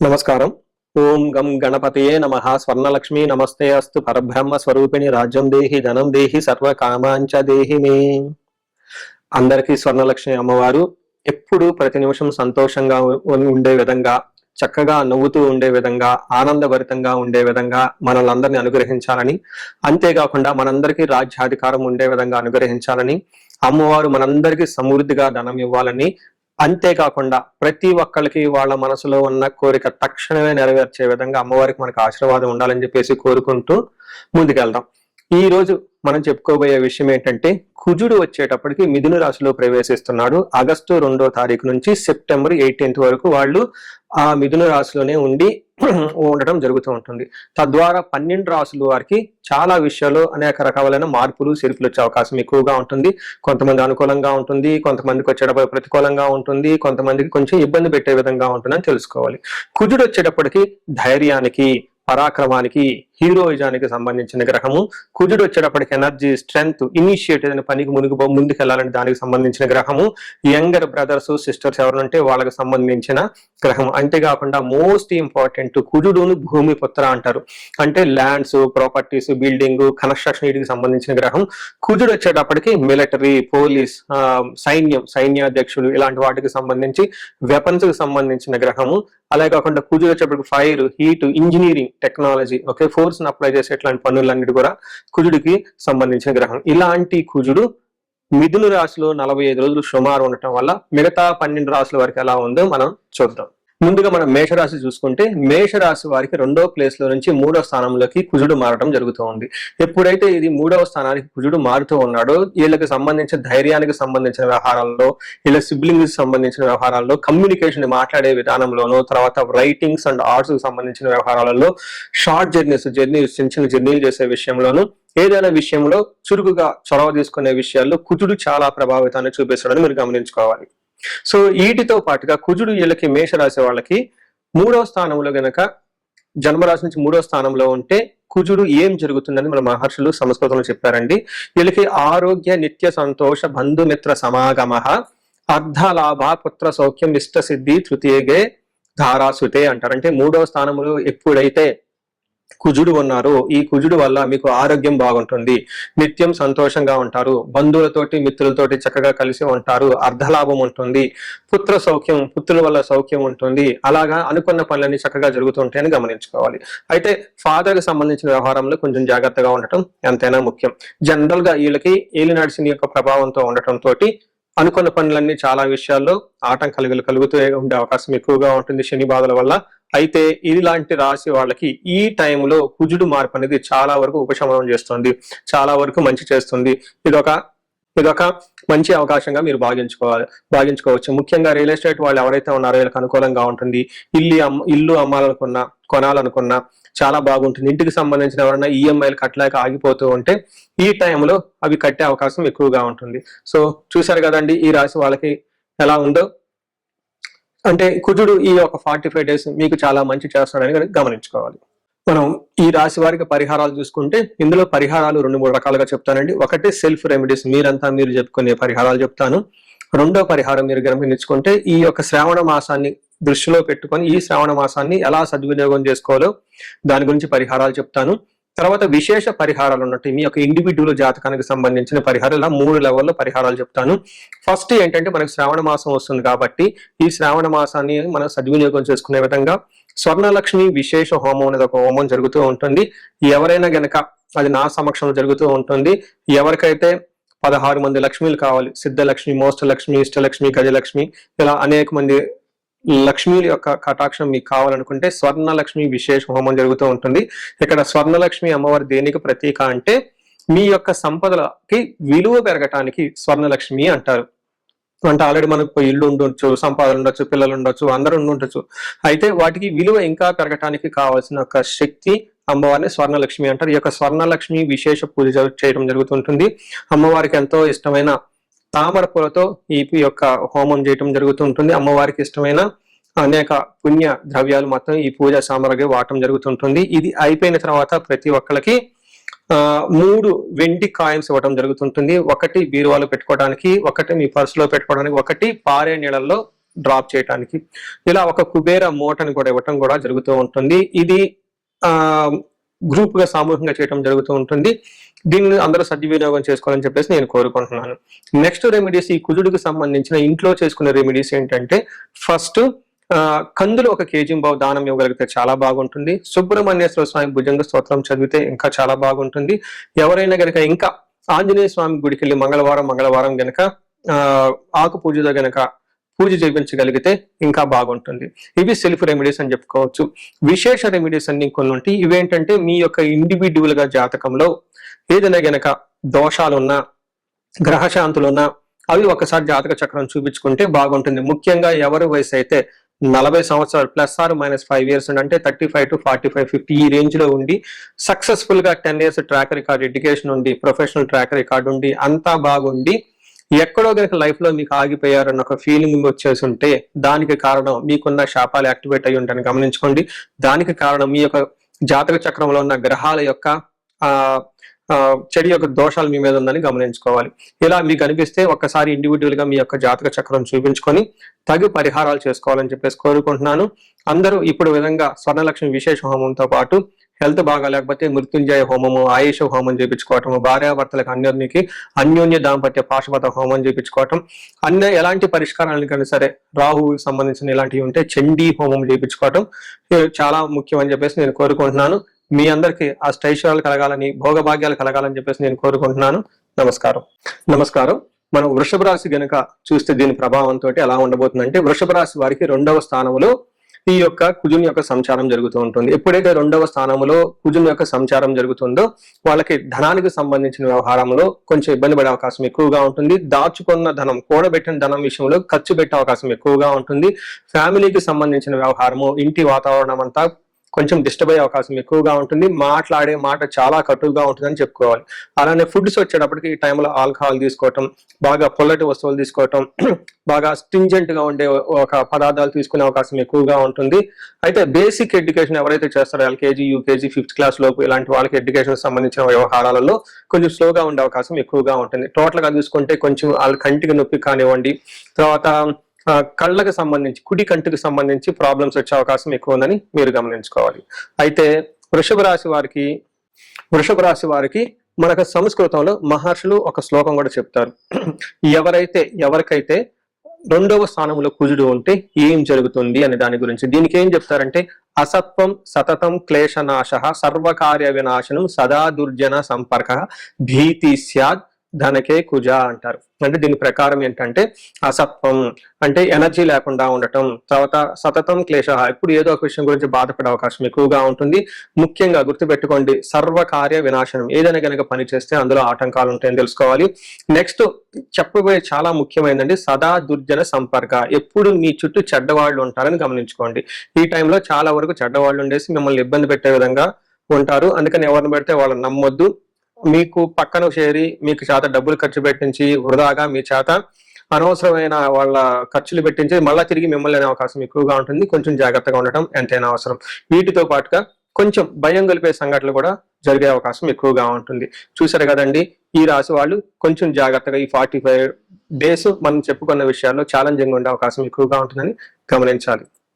నమస్కారం. ఓం గం గణపతయే నమః. స్వర్ణలక్ష్మి నమస్తే అస్తు. పరబ్రహ్మ స్వరూపిణి రాజ్యం దేహి ధనం దేహి సర్వ కామాంచ దేహి మే. అందరికీ స్వర్ణలక్ష్మి అమ్మవారు ఎప్పుడు ప్రతి నిమిషం సంతోషంగా ఉండే విధంగా, చక్కగా నవ్వుతూ ఉండే విధంగా, ఆనందభరితంగా ఉండే విధంగా మనల్ని అనుగ్రహించాలని, అంతేకాకుండా మనందరికీ రాజ్యాధికారం ఉండే విధంగా అనుగ్రహించాలని, అమ్మవారు మనందరికీ సమృద్ధిగా ధనం ఇవ్వాలని, అంతేకాకుండా ప్రతి ఒక్కరికి వాళ్ళ మనసులో ఉన్న కోరిక తక్షణమే నెరవేర్చే విధంగా అమ్మవారికి మనకు ఆశీర్వాదం ఉండాలని చెప్పేసి కోరుకుంటూ ముందుకెళ్దాం. ఈ రోజు మనం చెప్పుకోబోయే విషయం ఏంటంటే, కుజుడు వచ్చేటప్పటికి మిథున రాశిలో ప్రవేశిస్తున్నాడు. ఆగస్టు 2వ తారీఖు నుంచి సెప్టెంబర్ 18th వరకు వాళ్ళు ఆ మిథున రాశిలోనే ఉండటం జరుగుతూ ఉంటుంది. తద్వారా 12 రాశుల వారికి చాలా విషయాల్లో అనేక రకాలైన మార్పులు చేర్పులు వచ్చే అవకాశం ఎక్కువగా ఉంటుంది. కొంతమంది అనుకూలంగా ఉంటుంది, కొంతమందికి వచ్చేటప్పుడు ప్రతికూలంగా ఉంటుంది, కొంతమందికి కొంచెం ఇబ్బంది పెట్టే విధంగా ఉంటుందని తెలుసుకోవాలి. కుజుడు వచ్చేటప్పటికి ధైర్యానికి, పరాక్రమానికి, హీరోయిజానికి సంబంధించిన గ్రహము. కుజుడు వచ్చేటప్పటికి ఎనర్జీ, స్ట్రెంగ్త్, ఇనిషియేటివ్ అనే పనికి ముందుకెళ్లాలని దానికి సంబంధించిన గ్రహము. యంగర్ బ్రదర్స్ సిస్టర్స్ ఎవరంటే వాళ్ళకి సంబంధించిన గ్రహము. అంతేకాకుండా మోస్ట్ ఇంపార్టెంట్, కుజుడును భూమి పుత్ర అంటారు. అంటే ల్యాండ్స్, ప్రాపర్టీస్, బిల్డింగ్, కన్స్ట్రక్షన్ వీటికి సంబంధించిన గ్రహం. కుజుడు వచ్చేటప్పటికి మిలిటరీ, పోలీస్, సైన్యాధ్యక్షులు ఇలాంటి వాటికి సంబంధించి వెపన్స్ కి సంబంధించిన గ్రహము. అలాగే కాకుండా కుజుడు వచ్చేటప్పటికి fire, heat, engineering, technology, okay, force ని అప్లై చేసే ఇట్లాంటి పనులన్నిటి కూడా కుజుడికి సంబంధించిన గ్రహం. ఇలాంటి కుజుడు మిథున రాశిలో 45 రోజులు సుమారు ఉండటం వల్ల మిగతా 12 రాశుల వరకు ఎలా ఉందో మనం చూద్దాం. ముందుగా మనం మేషరాశి చూసుకుంటే, మేషరాశి వారికి 2వ ప్లేస్ లో నుంచి 3వ స్థానంలోకి కుజుడు మారడం జరుగుతూ ఉంది. ఎప్పుడైతే ఇది 3వ స్థానానికి కుజుడు మారుతూ ఉన్నాడో, వీళ్ళకి సంబంధించిన ధైర్యానికి సంబంధించిన వ్యవహారాల్లో, వీళ్ళ సిబ్లింగ్స్ సంబంధించిన వ్యవహారాల్లో, కమ్యూనికేషన్ మాట్లాడే విధానంలోనూ, తర్వాత రైటింగ్స్ అండ్ ఆర్ట్స్ కి సంబంధించిన వ్యవహారాలలో, షార్ట్ జర్నీస్ చిన్న జర్నీలు చేసే విషయంలోనూ, ఏదైనా విషయంలో చురుకుగా చొరవ తీసుకునే విషయాల్లో కుజుడు చాలా ప్రభావితాన్ని చూపిస్తాడని మీరు గమనించుకోవాలి. సో వీటితో పాటుగా కుజుడు వీళ్ళకి, మేషరాశి వాళ్ళకి 3వ స్థానంలో గనక, జన్మరాశి నుంచి 3వ స్థానంలో ఉంటే కుజుడు ఏం జరుగుతుందని మన మహర్షులు సంస్కృతంలో చెప్పారండి. వీళ్ళకి ఆరోగ్య, నిత్య సంతోష, బంధుమిత్ర సమాగమ, అర్ధలాభ, పుత్ర సౌఖ్యం, ఇష్ట సిద్ధి, తృతీయగే ధారాసుతే అంటారు. అంటే 3వ స్థానంలో ఎప్పుడైతే కుజుడు ఉన్నారో, ఈ కుజుడు వల్ల మీకు ఆరోగ్యం బాగుంటుంది, నిత్యం సంతోషంగా ఉంటారు, బంధువులతోటి, మిత్రులతోటి చక్కగా కలిసి ఉంటారు, అర్ధలాభం ఉంటుంది, పుత్ర సౌఖ్యం, పుత్రుల వల్ల సౌఖ్యం ఉంటుంది. అలాగా అనుకున్న పనులన్నీ చక్కగా జరుగుతుంటాయని గమనించుకోవాలి. అయితే ఫాదర్ కి సంబంధించిన వ్యవహారంలో కొంచెం జాగ్రత్తగా ఉండటం ఎంతైనా ముఖ్యం. జనరల్ గా వీళ్ళకి ఏలినాటి శని యొక్క ప్రభావంతో ఉండటం తోటి అనుకున్న పనులన్నీ చాలా విషయాల్లో ఆటంకాలు కలుగుతూ ఉండే అవకాశం ఎక్కువగా ఉంటుంది శని బాధల వల్ల. అయితే ఇలాంటి రాశి వాళ్ళకి ఈ టైంలో కుజుడు మార్పు అనేది చాలా వరకు ఉపశమనం చేస్తుంది, చాలా వరకు మంచి చేస్తుంది. ఇదొక మంచి అవకాశంగా మీరు భావించుకోవచ్చు. ముఖ్యంగా రియల్ ఎస్టేట్ వాళ్ళు ఎవరైతే ఉన్నారో వీళ్ళకి అనుకూలంగా ఉంటుంది. ఇల్లు అమ్మాలనుకున్నా, కొనాలనుకున్నా చాలా బాగుంటుంది. ఇంటికి సంబంధించిన ఎవరైనా ఈఎంఐలు కట్టలేక ఆగిపోతూ ఉంటే ఈ టైంలో అవి కట్టే అవకాశం ఎక్కువగా ఉంటుంది. సో చూసారు కదండి ఈ రాశి వాళ్ళకి ఎలా ఉందో. అంటే కుజుడు ఈ ఒక 45 days మీకు చాలా మంచి చేస్తాడని గమనించుకోవాలి. మనం ఈ రాశి వారికి పరిహారాలు చూసుకుంటే, ఇందులో పరిహారాలు 2-3 రకాలుగా చెప్తానండి. ఒకటి సెల్ఫ్ రెమెడీస్, మీరు చెప్పుకునే పరిహారాలు చెప్తాను. రెండో పరిహారం మీరు గమనించుకుంటే, ఈ యొక్క శ్రావణ మాసాన్ని దృష్టిలో పెట్టుకొని ఈ శ్రావణ మాసాన్ని ఎలా సద్వినియోగం చేసుకోవాలో దాని గురించి పరిహారాలు చెప్తాను. తర్వాత విశేష పరిహారాలు ఉన్నట్టు మీ యొక్క ఇండివిడ్యువల్ జాతకానికి సంబంధించిన పరిహారాలు, ఇలా 3 లెవెల్లో పరిహారాలు చెప్తాను. ఫస్ట్ ఏంటంటే, మనకు శ్రావణ మాసం వస్తుంది కాబట్టి ఈ శ్రావణ మాసాన్ని మనం సద్వినియోగం చేసుకునే విధంగా స్వర్ణలక్ష్మి విశేష హోమం అనేది ఒక హోమం జరుగుతూ ఉంటుంది. ఎవరైనా గనక, అది నా సమక్షంలో జరుగుతూ ఉంటుంది, ఎవరికైతే 16 మంది లక్ష్మీలు కావాలి, సిద్ధలక్ష్మి, మోష్టలక్ష్మి, ఇష్టలక్ష్మి, గజలక్ష్మి, ఇలా అనేక మంది లక్ష్మీల యొక్క కటాక్షం మీకు కావాలనుకుంటే స్వర్ణలక్ష్మి విశేష హోమం జరుగుతూ ఉంటుంది. ఇక్కడ స్వర్ణలక్ష్మి అమ్మవారి దేనికి ప్రతీక అంటే, మీ యొక్క సంపదలకి విలువ పెరగటానికి స్వర్ణలక్ష్మి అంటారు. అంటే ఆల్రెడీ మనకు ఇల్లు ఉండొచ్చు, సంపాదన ఉండొచ్చు, పిల్లలు ఉండొచ్చు, అందరూ ఉండొచ్చు. అయితే వాటికి విలువ ఇంకా పెరగటానికి కావాల్సిన ఒక శక్తి అమ్మవారిని స్వర్ణలక్ష్మి అంటారు. ఈ యొక్క స్వర్ణలక్ష్మి విశేష పూజ చేయడం జరుగుతుంటుంది. అమ్మవారికి ఎంతో ఇష్టమైన తామర పూలతో ఈ యొక్క హోమం చేయటం జరుగుతుంటుంది. అమ్మవారికి ఇష్టమైన అనేక పుణ్య ద్రవ్యాలు మొత్తం ఈ పూజా సామగ్రి వాడటం జరుగుతుంటుంది. ఇది అయిపోయిన తర్వాత ప్రతి ఒక్కరికి 3 వెండి కాయిన్స్ ఇవ్వడం జరుగుతుంటుంది. ఒకటి బీరువాలో పెట్టుకోవడానికి, ఒకటి మీ పర్సులో పెట్టుకోవడానికి, ఒకటి పారే నీళ్ళల్లో డ్రాప్ చేయడానికి, ఇలా ఒక కుబేర మూటను కూడా ఇవ్వటం కూడా జరుగుతూ ఉంటుంది. ఇది గ్రూప్ గా సామూహికంగా చేయడం జరుగుతూ ఉంటుంది. దీన్ని అందరూ సద్వినియోగం చేసుకోవాలని చెప్పేసి నేను కోరుకుంటున్నాను. నెక్స్ట్ రెమెడీస్, ఈ కుజుడికి సంబంధించిన ఇంట్లో చేసుకునే రెమెడీస్ ఏంటంటే, ఫస్ట్ కందులు 1 kg దానం ఇవ్వగలిగితే చాలా బాగుంటుంది. సుబ్రహ్మణ్యేశ్వర స్వామి భుజంగ స్తోత్రం చదివితే ఇంకా చాలా బాగుంటుంది. ఎవరైనా గనక ఇంకా ఆంజనేయ స్వామి గుడికి వెళ్ళి మంగళవారం గనక ఆకు పూజతో గనక పూజ చేయించగలిగితే ఇంకా బాగుంటుంది. ఇవి సెల్ఫ్ రెమెడీస్ అని చెప్పుకోవచ్చు. విశేష రెమెడీస్ అన్ని కొన్ని ఉంటాయి. ఇవేంటంటే మీ యొక్క ఇండివిడ్యువల్ గా జాతకంలో ఏదైనా గనక దోషాలున్నా, గ్రహశాంతులున్నా అవి ఒకసారి జాతక చక్రం చూపించుకుంటే బాగుంటుంది. ముఖ్యంగా ఎవరి వయసు అయితే 40 సంవత్సరాలు +or-5 years అంటే 35 to 45, 50 ఈ రేంజ్ లో ఉండి సక్సెస్ఫుల్ గా 10 years ట్రాక్ రికార్డ్, ఎడ్యుకేషన్ ఉండి, ప్రొఫెషనల్ ట్రాక్ రికార్డ్ ఉండి, అంతా బాగుండి ఎక్కడో గనక లైఫ్ లో మీకు ఆగిపోయారన్న ఒక ఫీలింగ్ వచ్చేసి ఉంటే దానికి కారణం మీకున్న శాపాలు యాక్టివేట్ అయ్యి ఉంటాయని గమనించుకోండి. దానికి కారణం మీ యొక్క జాతక చక్రంలో ఉన్న గ్రహాల యొక్క చెడు యొక్క దోషాలు మీ మీద ఉందని గమనించుకోవాలి. ఇలా మీకు అనిపిస్తే ఒక్కసారి ఇండివిజువల్ గా మీ యొక్క జాతక చక్రం చూపించుకొని తగు పరిహారాలు చేసుకోవాలని చెప్పేసి కోరుకుంటున్నాను. అందరూ ఇప్పుడు విధంగా స్వర్ణలక్ష్మి విశేష హోమంతో పాటు హెల్త్ బాగా లేకపోతే మృత్యుంజయ హోమము, ఆయుష హోమం చేయించుకోవటం, భార్యాభర్తలకు అన్యోన్య దాంపత్య పాశుపత హోమం చేయించుకోవటం, ఎలాంటి పరిష్కారాలకైనా సరే రాహువుకి సంబంధించిన ఇలాంటివి ఉంటే చండీ హోమం చేయించుకోవటం చాలా ముఖ్యం అని చెప్పేసి నేను కోరుకుంటున్నాను. మీ అందరికి అష్టైశ్వర్యాలు కలగాలని, భోగభాగ్యాలు కలగాలని చెప్పేసి నేను కోరుకుంటున్నాను. నమస్కారం. మనం వృషభ రాశి గనక చూస్తే దీని ప్రభావంతో ఎలా ఉండబోతుందంటే, వృషభ రాశి వారికి 2వ స్థానంలో ఈ యొక్క కుజుని యొక్క సంచారం జరుగుతూ ఉంటుంది. ఎప్పుడైతే 2వ స్థానంలో కుజుని యొక్క సంచారం జరుగుతుందో వాళ్ళకి ధనానికి సంబంధించిన వ్యవహారంలో కొంచెం ఇబ్బంది పడే అవకాశం ఎక్కువగా ఉంటుంది. దాచుకున్న ధనం, కూడబెట్టిన ధనం విషయంలో ఖర్చు పెట్టే అవకాశం ఎక్కువగా ఉంటుంది. ఫ్యామిలీకి సంబంధించిన వ్యవహారము, ఇంటి వాతావరణం అంతా కొంచెం డిస్టర్బ్ అయ్యే అవకాశం ఎక్కువగా ఉంటుంది. మాట్లాడే మాట చాలా కటువుగా ఉంటుందని చెప్పుకోవాలి. అలానే ఫుడ్స్ వచ్చేటప్పటికి ఈ టైంలో ఆల్కహాల్ తీసుకోవటం, బాగా పొల్లటి వస్తువులు తీసుకోవటం, బాగా స్టింజెంట్ గా ఉండే ఒక పదార్థాలు తీసుకునే అవకాశం ఎక్కువగా ఉంటుంది. అయితే బేసిక్ ఎడ్యుకేషన్ ఎవరైతే చేస్తారో LKG, UKG, 5th class లోపు ఇలాంటి వాళ్ళకి ఎడ్యుకేషన్ సంబంధించిన వ్యవహారాలలో కొంచెం స్లోగా ఉండే అవకాశం ఎక్కువగా ఉంటుంది. టోటల్ గా చూసుకుంటే కొంచెం వాళ్ళ కంటికి నొప్పి కానివ్వండి, తర్వాత కళ్ళకు సంబంధించి, కుడి కంటికి సంబంధించి ప్రాబ్లమ్స్ వచ్చే అవకాశం ఎక్కువ ఉందని మీరు గమనించుకోవాలి. అయితే వృషభ రాశి వారికి మనకు సంస్కృతంలో మహర్షులు ఒక శ్లోకం కూడా చెప్తారు. ఎవరికైతే 2వ స్థానంలో కుజుడు ఉంటే ఏం జరుగుతుంది అనే దాని గురించి. దీనికి ఏం చెప్తారంటే, అసత్వం సతతం క్లేశనాశః సర్వకార్య వినాశనం సదా దుర్జన సంపర్క భీతి స్యాద్ ధనకే కుజ అంటారు. అంటే దీని ప్రకారం ఏంటంటే, అసత్వం అంటే ఎనర్జీ లేకుండా ఉండటం, తర్వాత సతతం క్లేశ, ఇప్పుడు ఏదో ఒక విషయం గురించి బాధపడే అవకాశం ఎక్కువగా ఉంటుంది. ముఖ్యంగా గుర్తుపెట్టుకోండి, సర్వకార్య వినాశనం, ఏదైనా కనుక పని చేస్తే అందులో ఆటంకాలు ఉంటాయని తెలుసుకోవాలి. నెక్స్ట్ చెప్పబోయే చాలా ముఖ్యమైనది సదా దుర్జన సంపర్క, ఎప్పుడు మీ చుట్టూ చెడ్డవాళ్ళు ఉంటారని గమనించుకోండి. ఈ టైంలో చాలా వరకు చెడ్డవాళ్ళు ఉండేసి మిమ్మల్ని ఇబ్బంది పెట్టే విధంగా ఉంటారు. అందుకని ఎవరిని పెడితే వాళ్ళని నమ్మొద్దు. మీకు పక్కన చేరి మీకు చేత డబ్బులు ఖర్చు పెట్టించి వృధాగా మీ చేత అనవసరమైన వాళ్ళ ఖర్చులు పెట్టించి మళ్ళా తిరిగి మిమ్మల్ని అనే అవకాశం ఎక్కువగా ఉంటుంది. కొంచెం జాగ్రత్తగా ఉండటం ఎంతైనా అవసరం. వీటితో పాటుగా కొంచెం భయం కలిపే సంఘటనలు కూడా జరిగే అవకాశం ఎక్కువగా ఉంటుంది. చూసారు కదండి, ఈ రాశి వాళ్ళు కొంచెం జాగ్రత్తగా ఈ 45 days మనం చెప్పుకున్న విషయాల్లో ఛాలెంజింగ్ ఉండే అవకాశం ఎక్కువగా ఉంటుందని గమనించాలి.